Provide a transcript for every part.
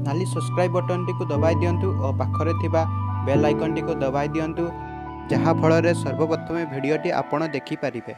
नाली subscribe button T को दबाई दियंतु और पाखरे थिबा बेल आइकन टी को दबाई दियंतु जहा फल सर्वप्रथम भिडियोटी आपण देखि पारिबे।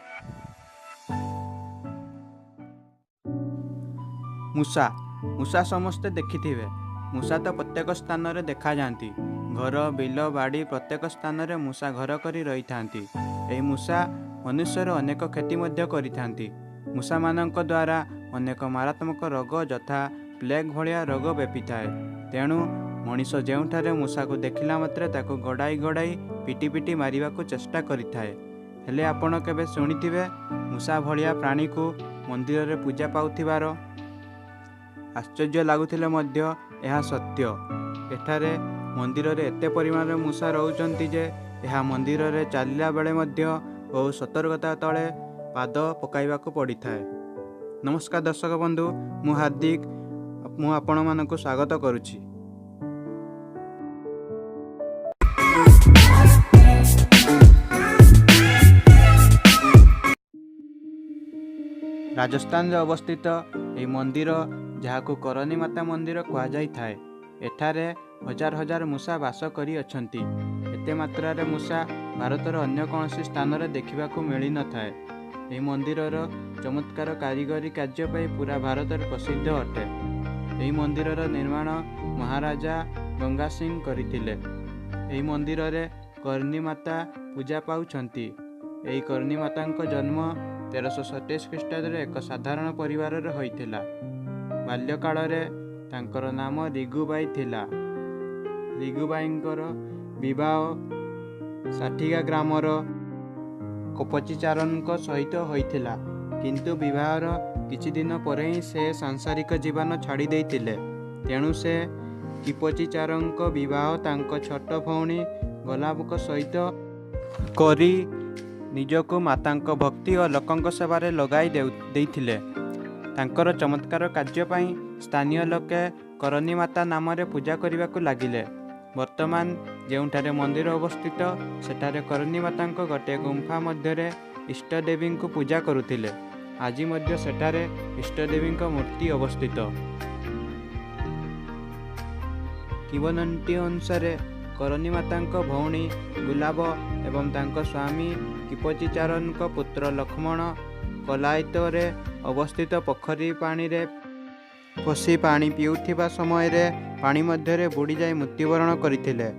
मूषा मूषा समस्ते देखिथिबे। मूषा तो प्रत्येक स्थान रे देखा जाती। घर बिल बाड़ी प्रत्येक स्थान रे मूषा घर करी रही थांती। एही मूषा मनुष्यर अनेक क्षति मध्य करिथांती। मूषा मानक द्वारा अनेक मारात्मक रोग यथा प्लेग भलिया रोग व्यापी थाए। तेणु मनीष जेउठारे मूषा को देखिला मात्रे ताको गड़ाई गड़ाई पिटी पिटी मारिबा को चेष्टा करिथाए। हेले आपण केबे शुणिथिबे मूषा भलिया प्राणी को मंदिर रे पूजा पाउथिबार? आश्चर्य लागुथिले मध्य यह सत्य। एठारे मंदिर रे एते परिमाण रे मूषा रहउचंती जे यह मंदिर रे चलिला बेले मध्य बहु सतर्कता तले पाद पकाइबाको पड़ी थाए। नमस्कार दर्शक बंधु, मु हार्दिक मु आपण मानकु स्वागत करुछि। राजस्थान रे अवस्थित यह मंदिर जहाकु करणी माता मंदिर कहा जाई थाए। एठारे हजार हजार मूषा वास करी अछंती। एते मात्रा रे मूषा भारतर अन्य कौनसी स्थान रे देखिबाकू मिली न थाए। यह मंदिर चमत्कार कारीगरी कार्य पे पूरा भारत प्रसिद्ध अटे। यह मंदिर निर्माण महाराजा गंगा सिंह करथिले। यह मंदिर रे करणी माता पूजा पाउछंती। यह करणी माता जन्म 1327 ख्रीष्टाब्द रे एक साधारण परिवार रे होइथिला। बाल्यकाल रे तांकर नाम रिगुबाई थिला। रिगुबाईंकर विवाह साठिगा ग्रामर कपचीचारण सहित होइथिला। किंतु विवाहर किछि दिन पर ही से सांसारिक जीवन छाड़ी देइथिले। तेणु से किपचीचारंक विवाह तांको छोट भौणी गलाबक सहित करी निजको मातांक भक्ति और लोकंक सेवारे लगाई देइथिले। तांकर चमत्कार कार्य पई स्थानीय लोके करणी माता नाम रे पूजा करबाकू लागिले। वर्तमान जेउठारे मंदिर अवस्थित सेठारे करणी मातांक गोटे गुंफा मध्यरे इष्टदेवी को पूजा करुथिले। आज मध्य सेठारे इष्टदेवी मूर्ति अवस्थित। किंवदंती अनुसार करणी मातांक भौणी गुलाब एवं तांक स्वामी किपचीचारण पुत्र लक्ष्मण कलायत रे अवस्थित पोखरी पानी रे पशी पानी पिउथिबा समय रे पानी मध्यरे बुड़ी जाई मृत्युवरण करथिले।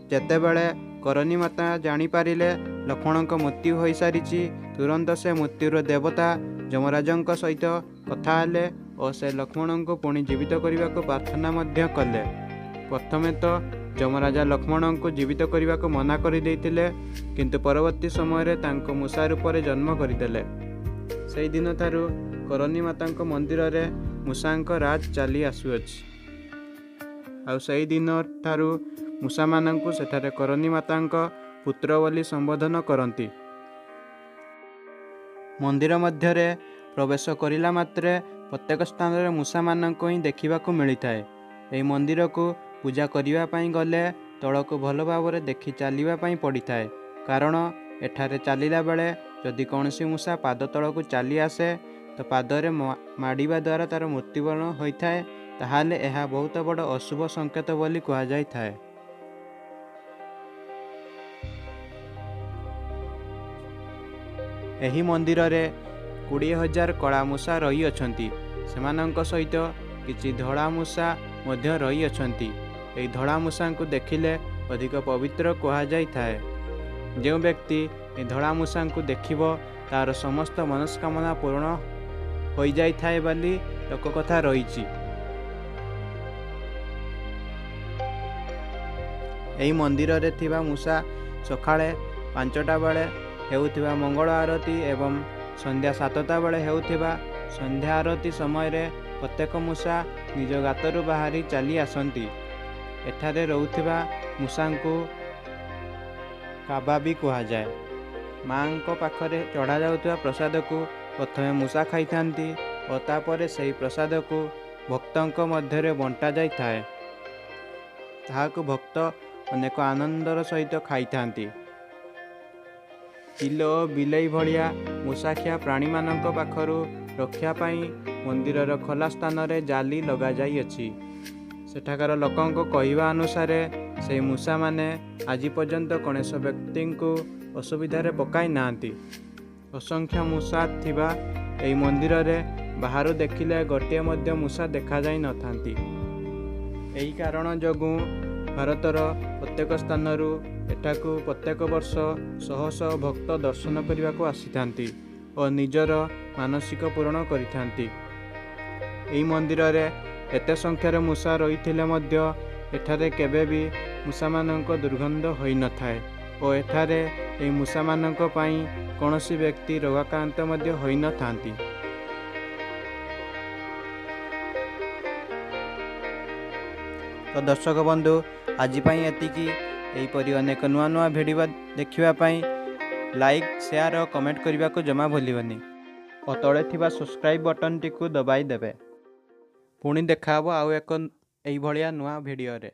जेतेबेले करणी माता जानी पारिले लक्ष्मणक मृत्यु होई सारिछि, तुरंत से मृत्युर देवता यमराजंक सहित कथा हेले और से लक्ष्मण को पुणी जीवित करने को प्रार्थना मध्य कले। प्रथमे तो यमराजा लक्ष्मण को जीवित करने को मना कर देइतिले, किंतु परवर्ती समय रे तांको मूषा रूप रे जन्म करदेले। सेही दिन थारु करणी मातांक मंदिर रे मूषांक राज चली आसुअछि। आ सेही दिन थारु मूषा मानंकु सेठारे करणी मातांक पुत्र बोली संबोधन करंती। मंदिर मध्यरे प्रवेश करिला मात्रे प्रत्येक स्थान रे मूषा मानंको ही देखिबाकू मिलिथाए। एही मंदिर को पूजा करिवा पई गले तळको भल भावरे देखि चलिबा पई पड़िथाए। कारण एठारे चलिला बेले जदि कौनसी मूषा पाद तळको चली आसे तो पादरे माडिबा द्वारा तार मृत्युवरण होइथाए। ताहाले एहा बहुत बड़ अशुभ संकेत बोली कहा जाय थाए। एही मंदिर रे 20,000 कला मूषा रही अछंती। सेमानंक सहित किछि धड़ा मूषा मध्य रही अछंती। एही धड़ा मूषा को देखिले अधिक पवित्र कहा जाय थाए। जो व्यक्ति ए धड़ा मूषा को देखिबो तार समस्त मनस्कामना पूर्ण हो जाय थाए बोली लोक कथा रहिछि। एही मंदिर रे थिबा मूषा सकाळे 5टा बेले हेउथिबा मंगल आरती एवं संध्या 7टा बेले हेउथिबा संध्या आरती समय रे प्रत्येक मूषा निज गातरू बाहरी चली आसंती। एठारे रहउथिबा मूषा को काबा भी कहा जाए। माँ को पाखरे चढ़ा जाउथिबा प्रसाद को प्रथमे मूषा खाई थांती और तापरे सही प्रसाद को भक्तों मध्य बंटा जाई थाए। ताहाको भक्त अनेक आनंदर सहित खाई थांती। किलो बिलेई भलिया मूषाखिया प्राणी मानक पाखरु रक्षा पाई मंदिरर खोला स्थान रे जाली लगा जाई अछि। ସେଠାକାର ଲୋକଙ୍କ କହିବା ଅନୁସାରେ ସେହି ମୂଷାମାନେ ଆଜି ପର୍ଯ୍ୟନ୍ତ କୌଣସି ବ୍ୟକ୍ତିଙ୍କୁ ଅସୁବିଧାରେ ପକାଇ ନାହାନ୍ତି। ଅସଂଖ୍ୟ ମୂଷା ଥିବା ଏହି ମନ୍ଦିରରେ ବାହାରୁ ଦେଖିଲେ ଗୋଟିଏ ମଧ୍ୟ ମୂଷା ଦେଖାଯାଇ ନଥାନ୍ତି। ଏହି କାରଣ ଯୋଗୁଁ ଭାରତର ପ୍ରତ୍ୟେକ ସ୍ଥାନରୁ ଏଠାକୁ ପ୍ରତ୍ୟେକ ବର୍ଷ ଶହ ଶହ ଭକ୍ତ ଦର୍ଶନ କରିବାକୁ ଆସିଥାନ୍ତି ଓ ନିଜର ମାନସିକ ପୂରଣ କରିଥାନ୍ତି। ଏହି ମନ୍ଦିରରେ ଏତେ ସଂଖ୍ୟାରେ ମୂଷା ରହିଥିଲେ ମଧ୍ୟ ଏଠାରେ କେବେ ବି ମୂଷାମାନଙ୍କ ଦୁର୍ଗନ୍ଧ ହୋଇନଥାଏ ଓ ଏଠାରେ ଏହି ମୂଷାମାନଙ୍କ ପାଇଁ କୌଣସି ବ୍ୟକ୍ତି ରୋଗାକ୍ରାନ୍ତ ମଧ୍ୟ ହୋଇନଥାନ୍ତି। ତ ଦର୍ଶକ ବନ୍ଧୁ, ଆଜି ପାଇଁ ଏତିକି। ଏହିପରି ଅନେକ ନୂଆ ନୂଆ ଭିଡ଼ିଓ ଦେଖିବା ପାଇଁ ଲାଇକ୍, ସେୟାର ଓ କମେଣ୍ଟ କରିବାକୁ ଜମା ଭୁଲିବନି ଓ ତଳେ ଥିବା ସବସ୍କ୍ରାଇବ୍ ବଟନଟିକୁ ଦବାଇ ଦେବେ। ପୁଣି ଦେଖାହବ ଆଉ ଏକ ଏଇଭଳିଆ ନୂଆ ଭିଡ଼ିଓରେ।